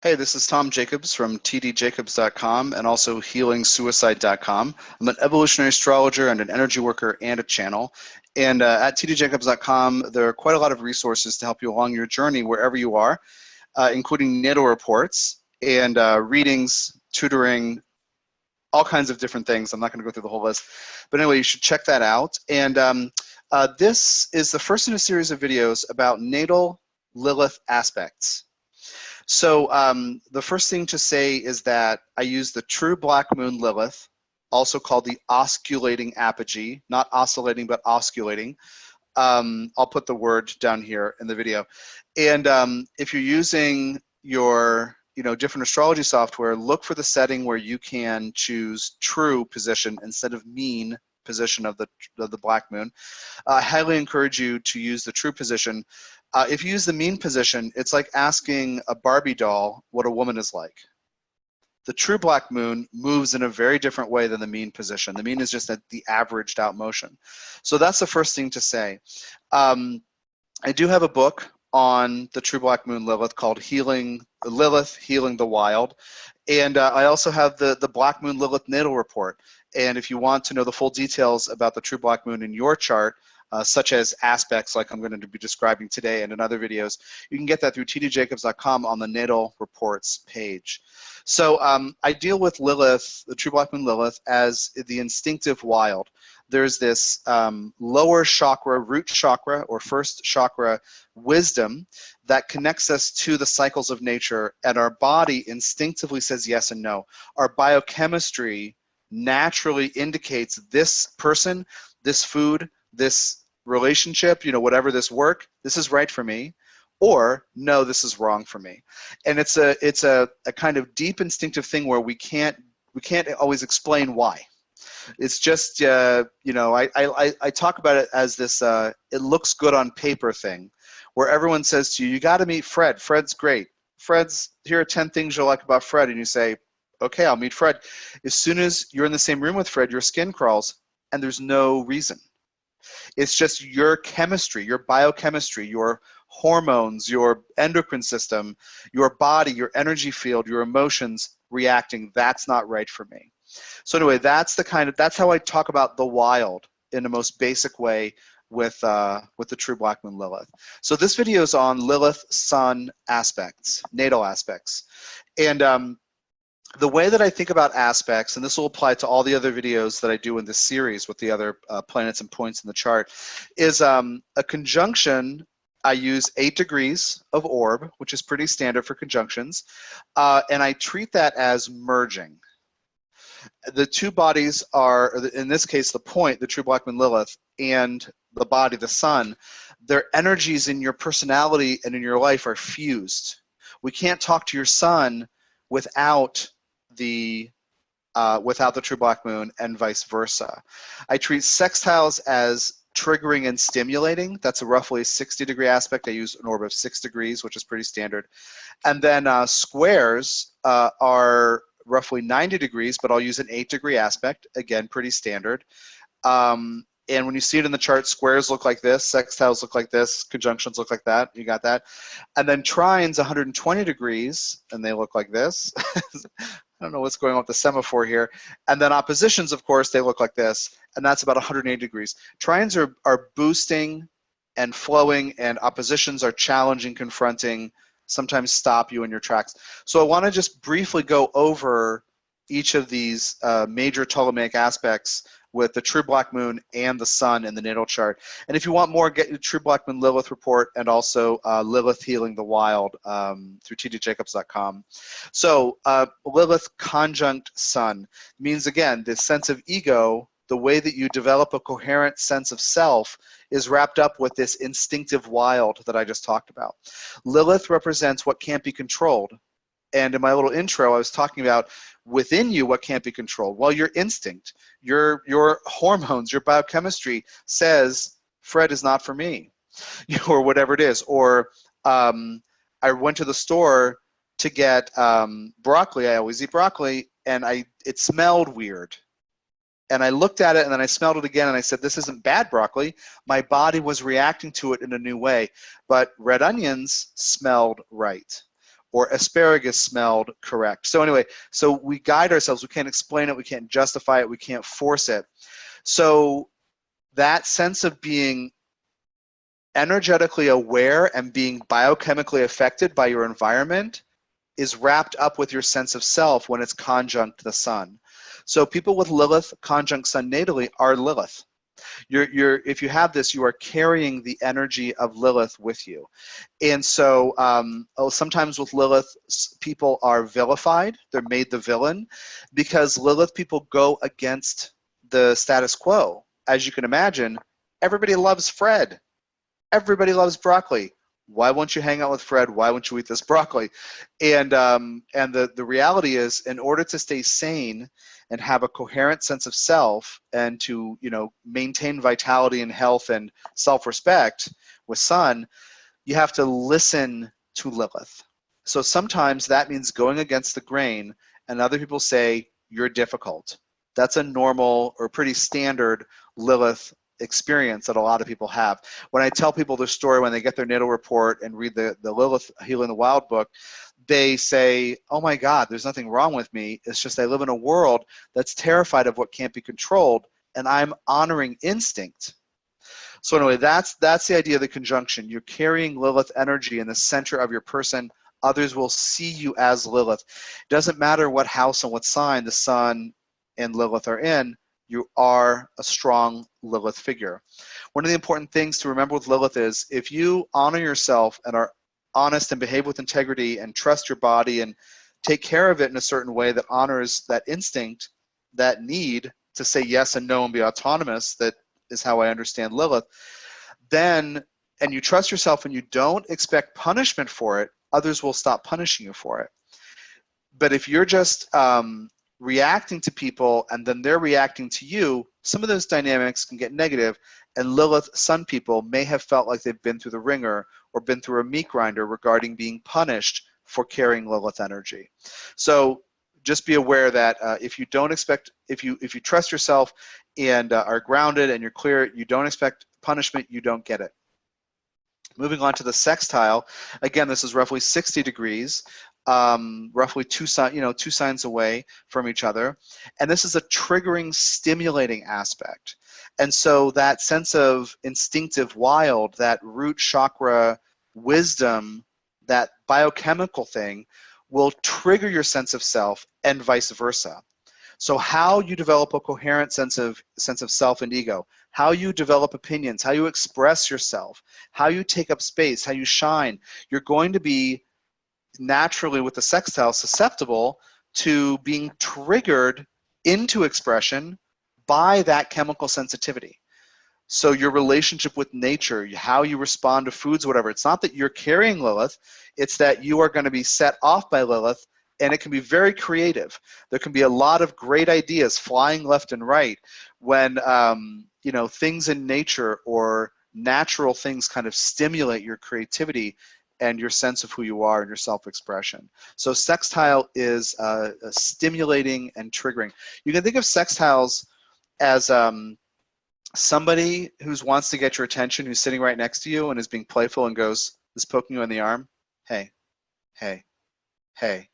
Hey, this is Tom Jacobs from tdjacobs.com and also healingsuicide.com. I'm an evolutionary astrologer and an energy worker and a channel. And at tdjacobs.com, there are quite a lot of resources to help you along your journey wherever you are, including natal reports and readings, tutoring, all kinds of different things. I'm not going to go through the whole list. But anyway, you should check that out. And this is the first in a series of videos about natal Lilith aspects. So the first thing to say is that I use the true Black Moon Lilith, also called the osculating apogee, not oscillating, but osculating. I'll put the word down here in the video. And if you're using your different astrology software, look for the setting where you can choose true position instead of mean position of the Black Moon. I highly encourage you to use the true position. If you use the mean position, it's like asking a Barbie doll what a woman is like. The true Black Moon moves in a very different way than the mean position. The mean is just the averaged out motion. So that's the first thing to say. I do have a book on the true Black Moon Lilith called Lilith, Healing the Wild. And I also have the Black Moon Lilith Natal Report. And if you want to know the full details about the true Black Moon in your chart, such as aspects like I'm going to be describing today and in other videos, you can get that through tdjacobs.com on the Natal Reports page. So I deal with Lilith, the true Black Moon Lilith, as the instinctive wild. There's this lower chakra, root chakra, or first chakra wisdom that connects us to the cycles of nature, and our body instinctively says yes and no. Our biochemistry naturally indicates this person, this food, this relationship, whatever this work, this is right for me, or no, this is wrong for me. And it's a kind of deep instinctive thing where we can't always explain why. It's just I talk about it as this it looks good on paper thing, where everyone says to you, you got to meet Fred. Fred's great. Here are 10 things you'll like about Fred, and you say, okay, I'll meet Fred. As soon as you're in the same room with Fred, your skin crawls, and there's no reason. It's just your chemistry, your biochemistry, your hormones, your endocrine system, your body, your energy field, your emotions reacting. That's not right for me. So anyway, that's how I talk about the wild in the most basic way with the true Black Moon Lilith. So this video is on Lilith-Sun aspects, natal aspects. And the way that I think about aspects, and this will apply to all the other videos that I do in this series with the other planets and points in the chart, is a conjunction. I use 8 degrees of orb, which is pretty standard for conjunctions, and I treat that as merging. The two bodies are, in this case, the point, the true Black Moon Lilith, and the body, the sun, their energies in your personality and in your life are fused. We can't talk to your sun without the true Black Moon, and vice versa. I treat sextiles as triggering and stimulating. That's a roughly 60-degree aspect. I use an orb of 6 degrees, which is pretty standard. And then squares are roughly 90 degrees, but I'll use an 8-degree aspect, again, pretty standard. And when you see it in the chart, squares look like this, sextiles look like this, conjunctions look like that. You got that? And then trines, 120 degrees, and they look like this. I don't know what's going on with the semaphore here. And then oppositions, of course, they look like this, and that's about 180 degrees. Trines are boosting and flowing, and oppositions are challenging, confronting, sometimes stop you in your tracks. So I want to just briefly go over each of these major Ptolemaic aspects with the true Black Moon and the sun in the natal chart. And if you want more, get your true Black Moon Lilith report and also Lilith Healing the Wild through tdjacobs.com. So Lilith conjunct sun means, again, this sense of ego, the way that you develop a coherent sense of self is wrapped up with this instinctive wild that I just talked about. Lilith represents what can't be controlled. And in my little intro, I was talking about within you what can't be controlled. Well, your instinct, your hormones, your biochemistry says Fred is not for me, or whatever it is. Or I went to the store to get broccoli. I always eat broccoli, and it smelled weird. And I looked at it, and then I smelled it again, and I said, this isn't bad broccoli. My body was reacting to it in a new way. But red onions smelled right. or asparagus smelled correct. So anyway, so we guide ourselves. We can't explain it. We can't justify it. We can't force it. So that sense of being energetically aware and being biochemically affected by your environment is wrapped up with your sense of self when it's conjunct the sun. So people with Lilith conjunct sun natally are Lilith. If you have this, you are carrying the energy of Lilith with you. And so sometimes with Lilith, people are vilified. They're made the villain because Lilith people go against the status quo. As you can imagine, everybody loves Fred. Everybody loves broccoli. Why won't you hang out with Fred? Why won't you eat this broccoli? And the reality is, in order to stay sane and have a coherent sense of self and to maintain vitality and health and self-respect with Sun, you have to listen to Lilith. So sometimes that means going against the grain, and other people say you're difficult. That's a normal or pretty standard Lilith experience that a lot of people have. When I tell people their story, when they get their natal report and read the Lilith Healing the Wild book, they say, oh my God, there's nothing wrong with me. It's just I live in a world that's terrified of what can't be controlled, and I'm honoring instinct. So anyway, that's the idea of the conjunction. You're carrying Lilith energy in the center of your person. Others will see you as Lilith. It doesn't matter what house and what sign the Sun and Lilith are in, you are a strong Lilith figure. One of the important things to remember with Lilith is if you honor yourself and are honest and behave with integrity and trust your body and take care of it in a certain way that honors that instinct, that need to say yes and no and be autonomous, that is how I understand Lilith, then, and you trust yourself and you don't expect punishment for it, others will stop punishing you for it. But if you're just reacting to people and then they're reacting to you, some of those dynamics can get negative, and Lilith Sun people may have felt like they've been through the ringer or been through a meat grinder regarding being punished for carrying Lilith energy. So just be aware that if you don't expect, if you trust yourself and are grounded and you're clear, you don't expect punishment, you don't get it. Moving on to the sextile, again, this is roughly 60 degrees, roughly two signs away from each other, and this is a triggering, stimulating aspect. And so that sense of instinctive wild, that root chakra wisdom, that biochemical thing, will trigger your sense of self, and vice versa. So how you develop a coherent sense of self and ego, how you develop opinions, how you express yourself, how you take up space, how you shine, you're going to be naturally with the sextile susceptible to being triggered into expression by that chemical sensitivity. So your relationship with nature, how you respond to foods, whatever, it's not that you're carrying Lilith, it's that you are going to be set off by Lilith, and it can be very creative. There can be a lot of great ideas flying left and right when things in nature or natural things kind of stimulate your creativity and your sense of who you are and your self-expression. So sextile is stimulating and triggering. You can think of sextiles as somebody who wants to get your attention, who's sitting right next to you and is being playful and is poking you in the arm. Hey, hey, hey.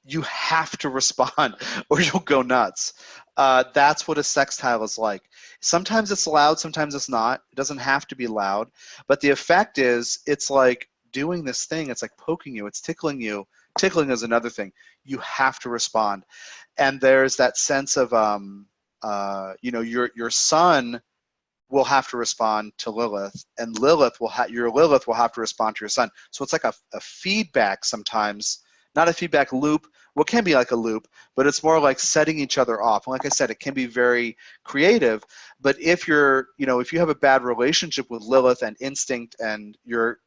You have to respond or you'll go nuts. That's what a sextile is like. Sometimes it's loud, sometimes it's not. It doesn't have to be loud, but the effect is it's like doing this thing. It's like poking you, it's tickling you. Tickling is another thing. You have to respond. And there's that sense of, your Sun will have to respond to Lilith, and your Lilith will have to respond to your Sun. So it's like a feedback sometimes, not a feedback loop. Well, it can be like a loop, but it's more like setting each other off. And like I said, it can be very creative. But if if you have a bad relationship with Lilith and instinct and your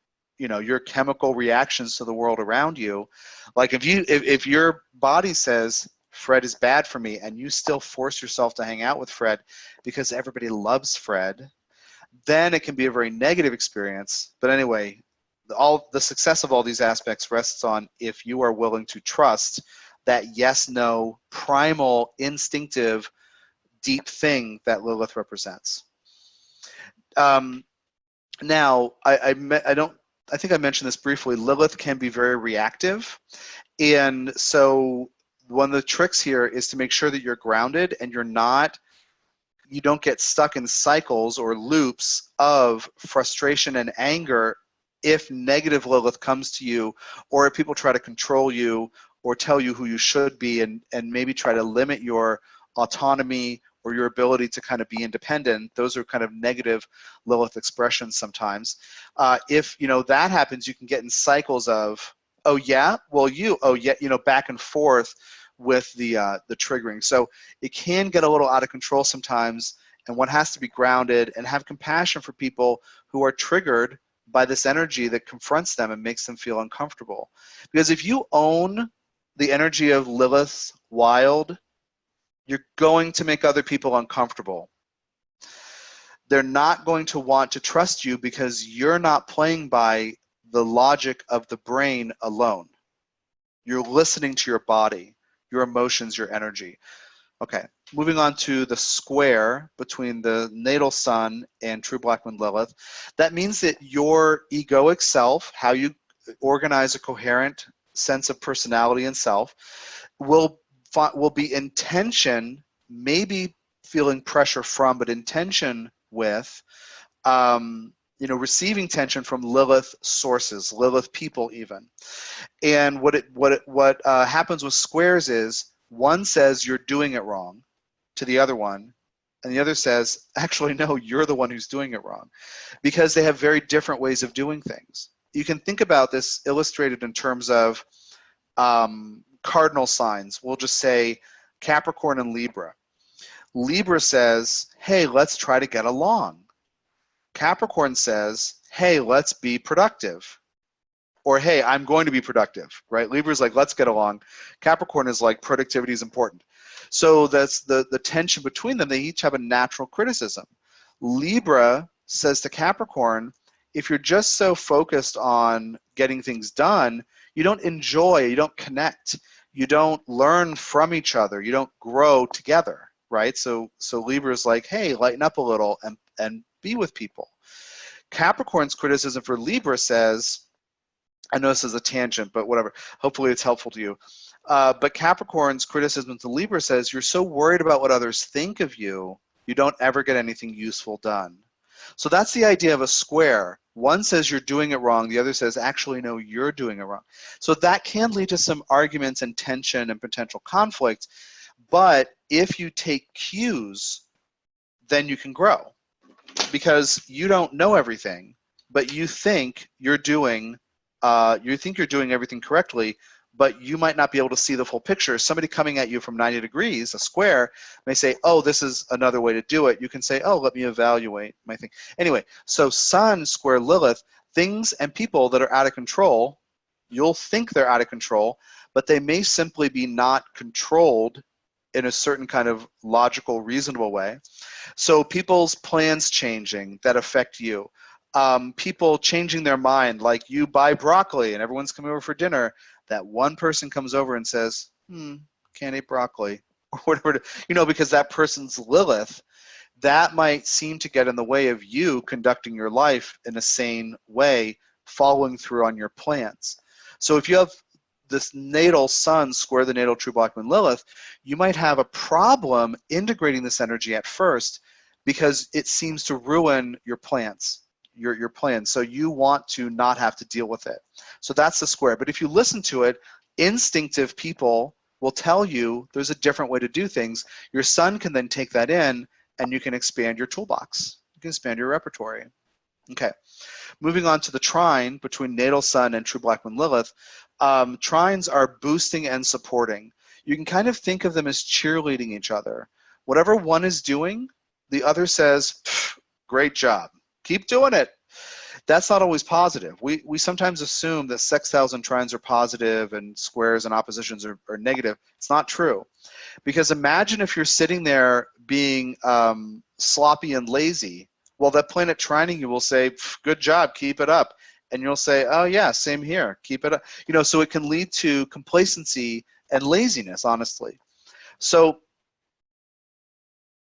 chemical reactions to the world around you, like if your body says Fred is bad for me, and you still force yourself to hang out with Fred because everybody loves Fred, then it can be a very negative experience. But anyway, the success of all these aspects rests on if you are willing to trust that yes, no, primal, instinctive, deep thing that Lilith represents. Now, I don't I think I mentioned this briefly, Lilith can be very reactive. And so one of the tricks here is to make sure that you're grounded and you don't get stuck in cycles or loops of frustration and anger if negative Lilith comes to you, or if people try to control you or tell you who you should be, and maybe try to limit your autonomy or your ability to kind of be independent. Those are kind of negative Lilith expressions sometimes. If that happens, you can get in cycles of, oh yeah, well oh yeah, back and forth with the triggering. So it can get a little out of control sometimes, and one has to be grounded and have compassion for people who are triggered by this energy that confronts them and makes them feel uncomfortable. Because if you own the energy of Lilith's wild, you're going to make other people uncomfortable. They're not going to want to trust you because you're not playing by the logic of the brain alone. You're listening to your body, your emotions, your energy. Okay, moving on to the square between the natal sun and true Black Moon Lilith. That means that your egoic self, how you organize a coherent sense of personality and self, will be in tension, maybe feeling pressure from, but in tension with, receiving tension from Lilith sources, Lilith people even. And what happens with squares is one says you're doing it wrong to the other one, and the other says, actually, no, you're the one who's doing it wrong, because they have very different ways of doing things. You can think about this illustrated in terms of cardinal signs. We'll just say Capricorn and Libra. Libra says, hey, let's try to get along. Capricorn says, hey, let's be productive. Or, hey, I'm going to be productive, right? Libra's like, let's get along. Capricorn is like, productivity is important. So that's the tension between them. They each have a natural criticism. Libra says to Capricorn, if you're just so focused on getting things done, you don't enjoy, you don't connect, you don't learn from each other, you don't grow together, right? So Libra's like, hey, lighten up a little and be with people. Capricorn's criticism for Libra says, I know this is a tangent, but whatever. Hopefully it's helpful to you. But Capricorn's criticism to Libra says, you're so worried about what others think of you, you don't ever get anything useful done. So that's the idea of a square. One says you're doing it wrong. The other says, actually, no, you're doing it wrong. So that can lead to some arguments and tension and potential conflict. But if you take cues, then you can grow. Because you don't know everything, but you think you're doing everything correctly, but you might not be able to see the full picture. Somebody coming at you from 90 degrees, a square, may say, oh, this is another way to do it. You can say, oh, let me evaluate my thing. Anyway, so Sun square Lilith, things and people that are out of control, you'll think they're out of control, but they may simply be not controlled in a certain kind of logical, reasonable way. So people's plans changing that affect you. People changing their mind, like you buy broccoli and everyone's coming over for dinner, that one person comes over and says, can't eat broccoli, or whatever, because that person's Lilith, that might seem to get in the way of you conducting your life in a sane way, following through on your plans. So if you have this natal sun square the natal true Black Moon Lilith, you might have a problem integrating this energy at first because it seems to ruin your plans. Your plans. So you want to not have to deal with it. So that's the square. But if you listen to it, instinctive people will tell you there's a different way to do things. Your sun can then take that in and you can expand your toolbox. You can expand your repertoire. Okay. Moving on to the trine between natal sun and true Black Moon Lilith. Trines are boosting and supporting. You can kind of think of them as cheerleading each other. Whatever one is doing, the other says, great job. Keep doing it. That's not always positive. We sometimes assume that sextiles and trines are positive and squares and oppositions are negative. It's not true. Because imagine if you're sitting there being sloppy and lazy. Well, that planet trining you will say, good job, keep it up. And you'll say, oh yeah, same here, keep it up. So it can lead to complacency and laziness, honestly. So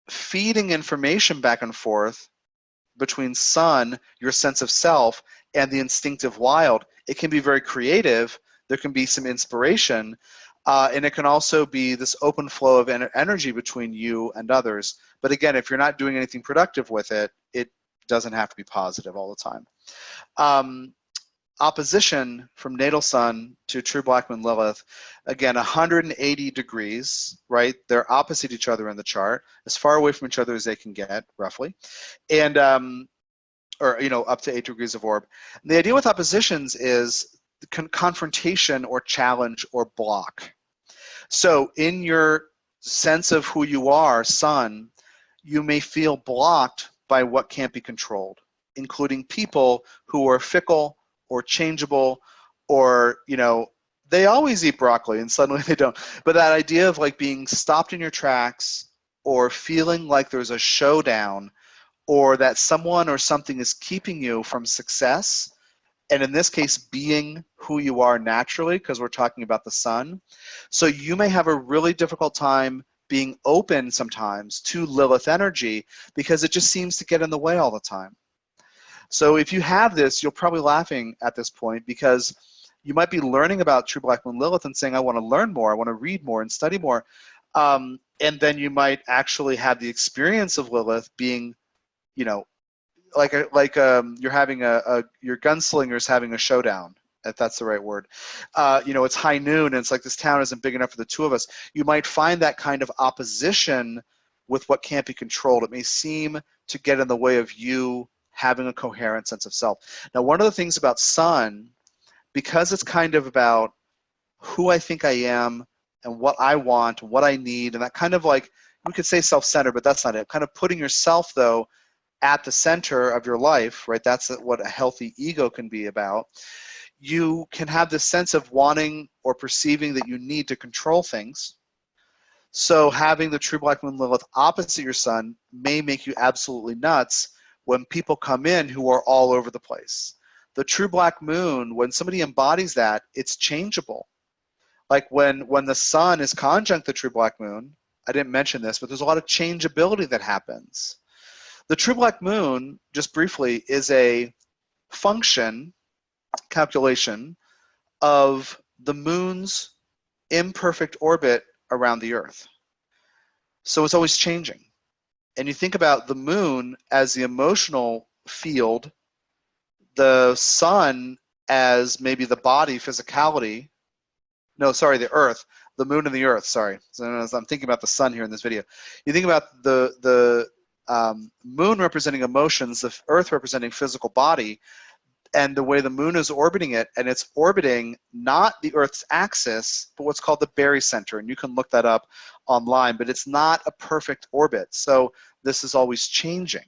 feeding information back and forth between sun, your sense of self, and the instinctive wild, it can be very creative. There can be some inspiration, and it can also be this open flow of energy between you and others. But again, if you're not doing anything productive with it, it doesn't have to be positive all the time. Opposition from natal sun to true Black Moon Lilith, again, 180 degrees, right? They're opposite each other in the chart, as far away from each other as they can get, roughly. And or up to 8 degrees of orb. And the idea with oppositions is confrontation or challenge or block. So in your sense of who you are, sun, you may feel blocked by what can't be controlled, including people who are fickle or changeable, or they always eat broccoli and suddenly they don't. But that idea of like being stopped in your tracks, or feeling like there's a showdown, or that someone or something is keeping you from success, and in this case, being who you are naturally, because we're talking about the sun. So you may have a really difficult time being open sometimes to Lilith energy because it just seems to get in the way all the time. So if you have this, you're probably laughing at this point because you might be learning about true Black Moon Lilith and saying, I want to learn more, I want to read more and study more. And then you might actually have the experience of Lilith being, like you're having your gunslinger's having a showdown, if that's the right word. It's high noon and it's like this town isn't big enough for the two of us. You might find that kind of opposition with what can't be controlled. It may seem to get in the way of you having a coherent sense of self. Now, one of the things about sun, because it's kind of about who I think I am and what I want, what I need, and that kind of like, we could say self-centered, but that's not it. Kind of putting yourself, though, at the center of your life, right? That's what a healthy ego can be about. You can have this sense of wanting or perceiving that you need to control things. So having the true Black Moon Lilith opposite your sun may make you absolutely nuts when people come in who are all over the place. The true Black Moon, when somebody embodies that, it's changeable. Like when the sun is conjunct the true Black Moon, I didn't mention this, but there's a lot of changeability that happens. The true Black Moon, just briefly, is a function calculation of the moon's imperfect orbit around the Earth. So it's always changing. And you think about the moon as the emotional field, the sun as maybe the body, physicality. No, sorry, the Earth. The moon and the Earth, sorry. So I'm thinking about the sun here in this video. You think about the moon representing emotions, the Earth representing physical body, and the way the moon is orbiting it, and it's orbiting not the Earth's axis, but what's called the barycenter, and you can look that up online, but it's not a perfect orbit, so this is always changing.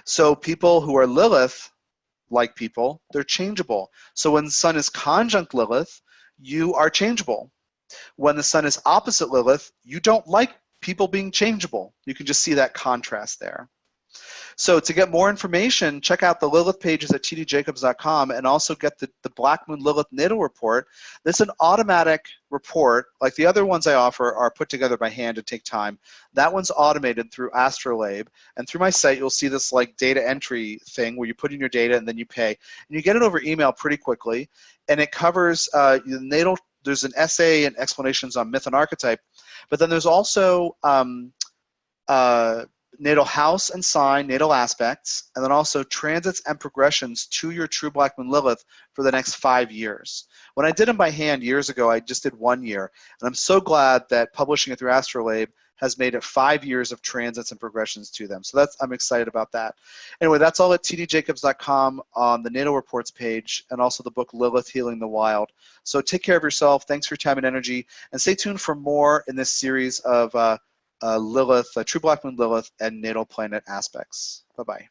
So people who are Lilith-like people, they're changeable. So when the sun is conjunct Lilith, you are changeable. When the sun is opposite Lilith, you don't like people being changeable. You can just see that contrast there. So to get more information, check out the Lilith pages at tdjacobs.com and also get the Black Moon Lilith natal report. This is an automatic report. Like the other ones I offer are put together by hand and take time. That one's automated through Astrolabe. And through my site, you'll see this like data entry thing where you put in your data and then you pay. And you get it over email pretty quickly. And it covers the natal. There's an essay and explanations on myth and archetype. But then there's also natal house and sign, natal aspects, and then also transits and progressions to your true Black Moon Lilith for the next 5 years. When I did them by hand years ago, I just did 1 year. And I'm so glad that publishing it through Astrolabe has made it 5 years of transits and progressions to them. So I'm excited about that. Anyway, that's all at tdjacobs.com on the natal reports page, and also the book Lilith Healing the Wild. So take care of yourself. Thanks for your time and energy. And stay tuned for more in this series of Lilith, True Black Moon Lilith, and natal planet aspects. Bye-bye.